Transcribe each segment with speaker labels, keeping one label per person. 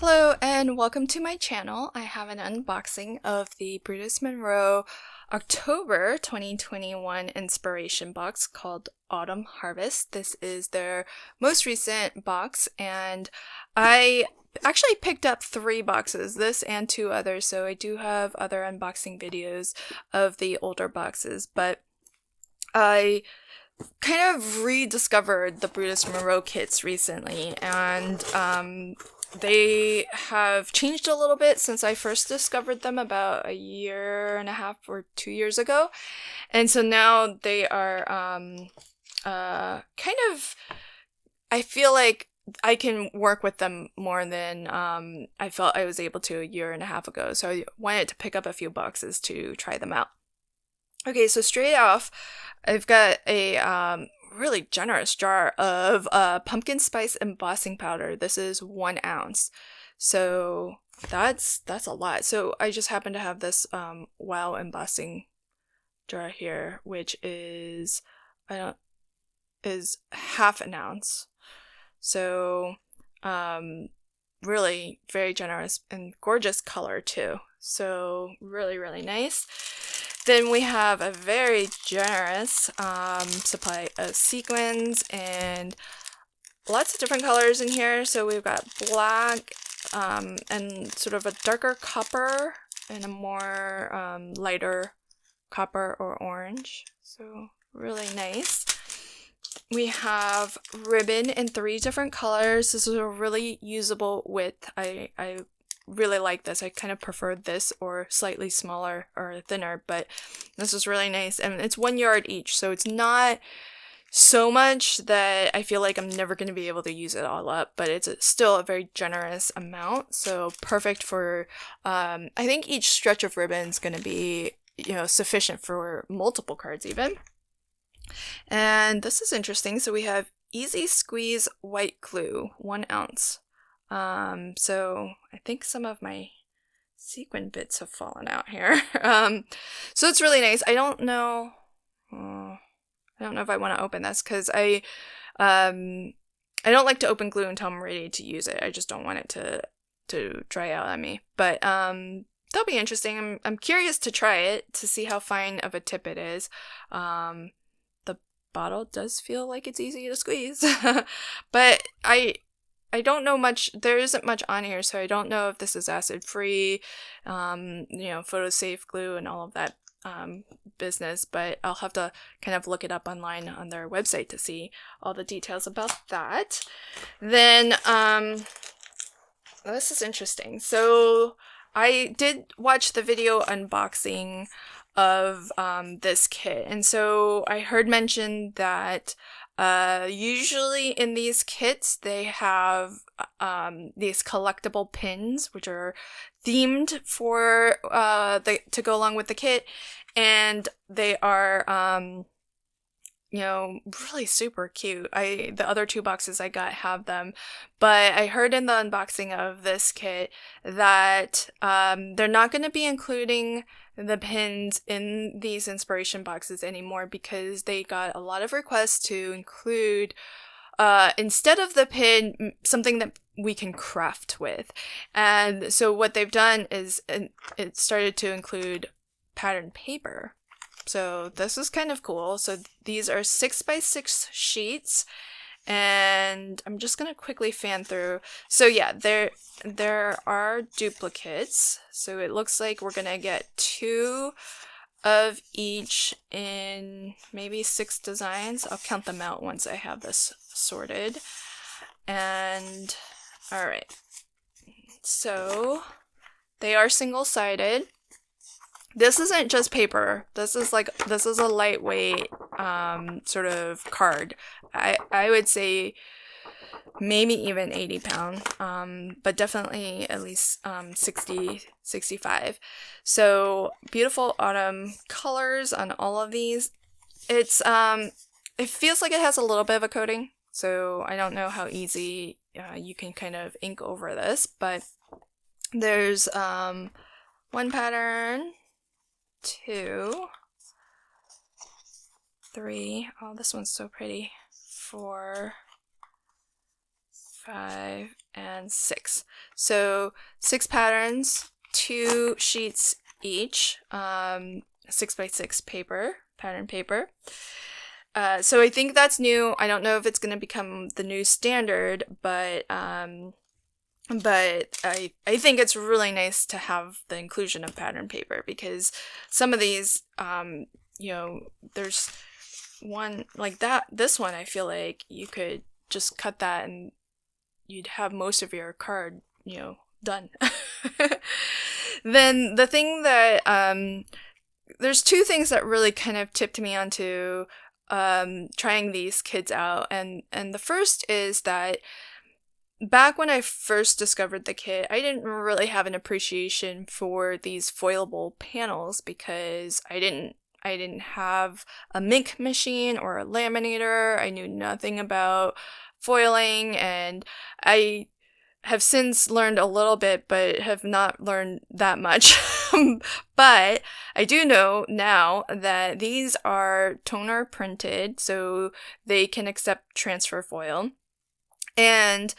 Speaker 1: Hello and welcome to my channel. I have an unboxing of the Brutus Monroe October 2021 inspiration box called Autumn Harvest. This is their most recent box and I actually picked up 3 boxes, this and 2 others, so I do have other unboxing videos of the older boxes, but I kind of rediscovered the Brutus Monroe kits recently, and they have changed a little bit since I first discovered them about a year and a half or 2 years ago. And so now they are kind of, I feel like I can work with them more than I felt I was able to a year and a half ago. So I wanted to pick up a few boxes to try them out. Okay, so straight off, I've got a really generous jar of pumpkin spice embossing powder. This is 1 ounce, so that's a lot. So I just happen to have this wow embossing jar here, which is is half an ounce. So really very generous and gorgeous color too. So really nice. Then we have a very generous supply of sequins and lots of different colors in here. So we've got black and sort of a darker copper and a more lighter copper or orange. So really nice. We have ribbon in 3 different colors. This is a really usable width. I really like this. I kind of preferred this or slightly smaller or thinner, but this is really nice, and it's 1 yard each, so it's not so much that I feel like I'm never going to be able to use it all up, but it's still a very generous amount, so perfect for I think each stretch of ribbon is going to be, sufficient for multiple cards even. And this is interesting. So we have easy squeeze white glue, 1 ounce. So I think some of my sequin bits have fallen out here. So it's really nice. I don't know if I want to open this because I don't like to open glue until I'm ready to use it. I just don't want it to dry out on me. But that'll be interesting. I'm curious to try it to see how fine of a tip it is. The bottle does feel like it's easy to squeeze, but I don't know much. There isn't much on here, so I don't know if this is acid-free, photo-safe glue and all of that business, but I'll have to kind of look it up online on their website to see all the details about that. Then, this is interesting. So I did watch the video unboxing of this kit, and so I heard mention that usually in these kits they have these collectible pins which are themed for to go along with the kit, and they are really super cute. The other 2 boxes I got have them, but I heard in the unboxing of this kit that they're not going to be including the pins in these inspiration boxes anymore because they got a lot of requests to include instead of the pin something that we can craft with. And so what they've done is it started to include pattern paper. So this is kind of cool. So these are 6x6 sheets, and I'm just gonna quickly fan through. So yeah, there are duplicates. So it looks like we're gonna get 2 of each in maybe 6 designs. I'll count them out once I have this sorted. And all right, so they are single-sided. This isn't just paper. This is a lightweight sort of card. I would say maybe even 80 pound, but definitely at least 60, 65. So beautiful autumn colors on all of these. It's it feels like it has a little bit of a coating, so I don't know how easy you can kind of ink over this, but there's 1 pattern, 2, 3, oh this one's so pretty, 4, 5, and 6. So 6 patterns, 2 sheets each, 6x6 paper, pattern paper. So I think that's new. I don't know if it's going to become the new standard, but I think it's really nice to have the inclusion of pattern paper, because some of these, there's one like that. This one, I feel like you could just cut that and you'd have most of your card, done. Then the thing that, there's 2 things that really kind of tipped me onto trying these kits out. And the first is that back when I first discovered the kit, I didn't really have an appreciation for these foilable panels, because I didn't have a ink machine or a laminator. I knew nothing about foiling, and I have since learned a little bit, but have not learned that much. But I do know now that these are toner printed, so they can accept transfer foil. And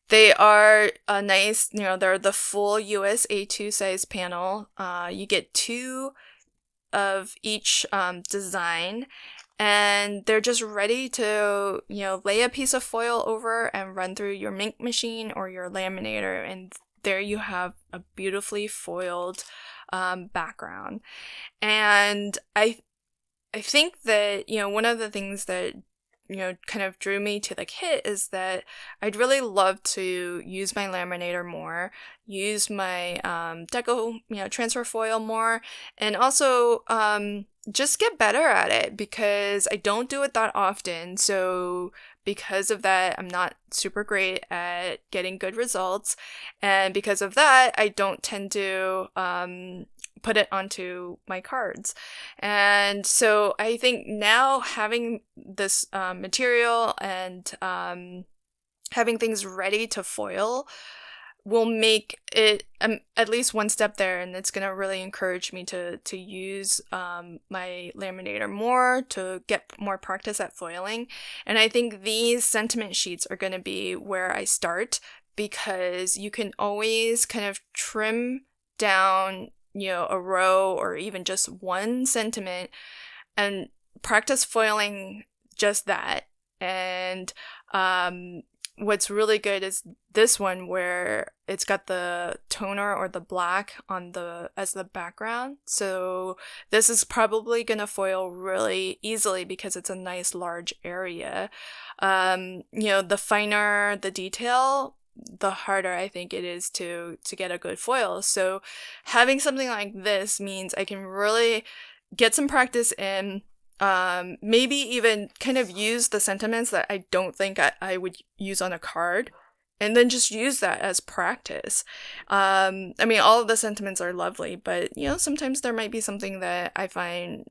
Speaker 1: they are a nice, they're the full US A2 size panel. You get 2 of each design, and they're just ready to, lay a piece of foil over and run through your ink machine or your laminator, and there you have a beautifully foiled background. And I think that, one of the things that kind of drew me to the kit is that I'd really love to use my laminator more, use my deco, transfer foil more, and also just get better at it, because I don't do it that often. So because of that, I'm not super great at getting good results, and because of that, I don't tend to put it onto my cards. And so I think now having this material and having things ready to foil will make it at least one step there, and it's going to really encourage me to use my laminator more, to get more practice at foiling. And I think these sentiment sheets are going to be where I start, because you can always kind of trim down a row or even just one sentiment and practice foiling just that. And what's really good is this one, where it's got the toner or the black as the background. So this is probably gonna foil really easily because it's a nice large area. The finer the detail, the harder I think it is to get a good foil. So having something like this means I can really get some practice in, maybe even kind of use the sentiments that I don't think I would use on a card, and then just use that as practice. All of the sentiments are lovely, but sometimes there might be something that I find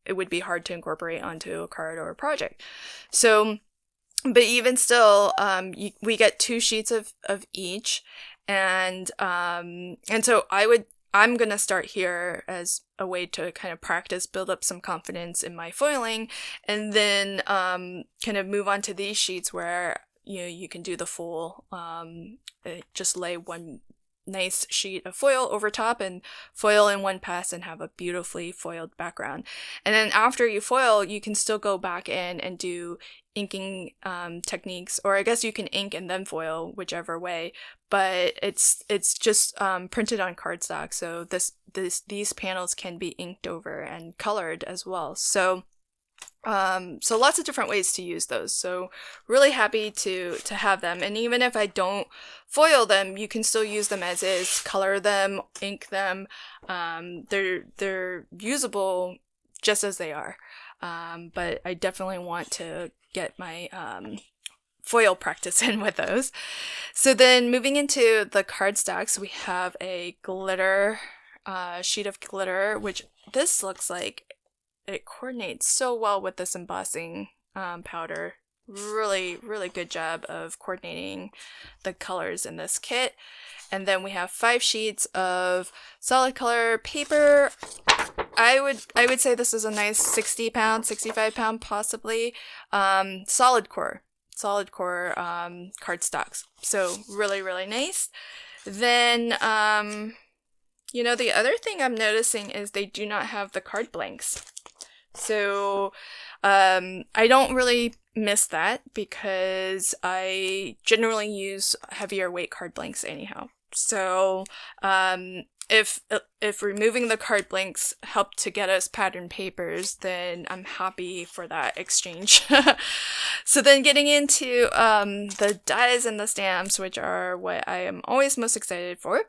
Speaker 1: it would be hard to incorporate onto a card or a project. So but even still, we get 2 sheets of each, and so I'm gonna start here as a way to kind of practice, build up some confidence in my foiling, and then kind of move on to these sheets where you can do the full, just lay one nice sheet of foil over top and foil in one pass and have a beautifully foiled background. And then after you foil, you can still go back in and do inking techniques, or I guess you can ink and then foil, whichever way, but it's just printed on cardstock, so these panels can be inked over and colored as well. So lots of different ways to use those. So really happy to have them. And even if I don't foil them, you can still use them as is, color them, ink them. They're usable just as they are. But I definitely want to get my foil practice in with those. So then moving into the cardstocks, we have a glitter sheet of glitter, which this looks like it coordinates so well with this embossing powder. Really, really good job of coordinating the colors in this kit. And then we have 5 sheets of solid color paper. I would say this is a nice 60 pound, 65 pound possibly, solid core solid core cardstocks. So really, really nice. Then, you know, the other thing I'm noticing is they do not have the card blanks. So I don't really miss that because I generally use heavier weight card blanks anyhow. So if removing the card blanks helped to get us pattern papers, then I'm happy for that exchange. So then getting into the dies and the stamps, which are what I am always most excited for.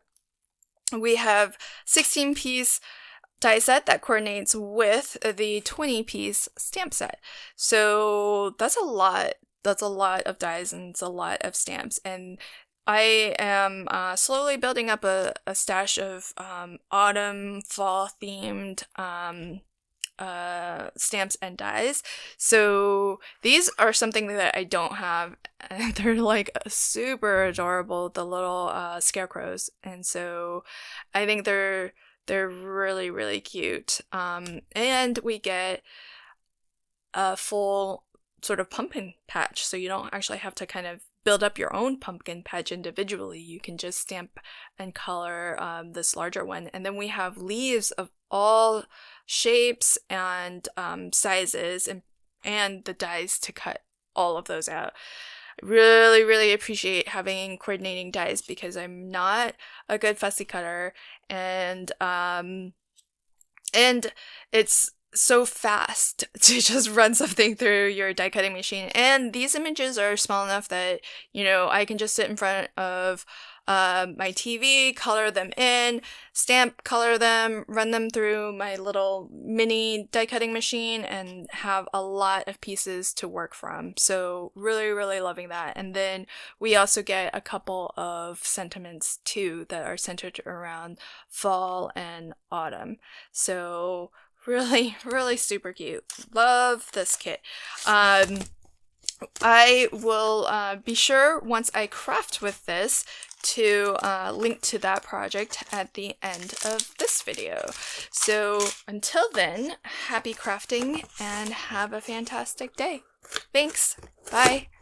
Speaker 1: We have 16-piece die set that coordinates with the 20-piece stamp set. So that's a lot. That's a lot of dies and it's a lot of stamps. And I am slowly building up a stash of autumn, fall themed stamps and dies. So these are something that I don't have, and they're like super adorable, the little scarecrows. And so I think they're really, really cute. And we get a full sort of pumpkin patch, so you don't actually have to kind of build up your own pumpkin patch individually. You can just stamp and color this larger one. And then we have leaves of all shapes and sizes and the dies to cut all of those out. I really, really appreciate having coordinating dies because I'm not a good fussy cutter, and it's so fast to just run something through your die cutting machine. And these images are small enough that, you know, I can just sit in front of my TV, color them in, stamp, color them, run them through my little mini die cutting machine, and have a lot of pieces to work from. So really, really loving that. And then we also get a couple of sentiments too that are centered around fall and autumn. So really, really super cute. Love this kit. I will be sure once I craft with this to link to that project at the end of this video. So until then, happy crafting and have a fantastic day. Thanks. Bye.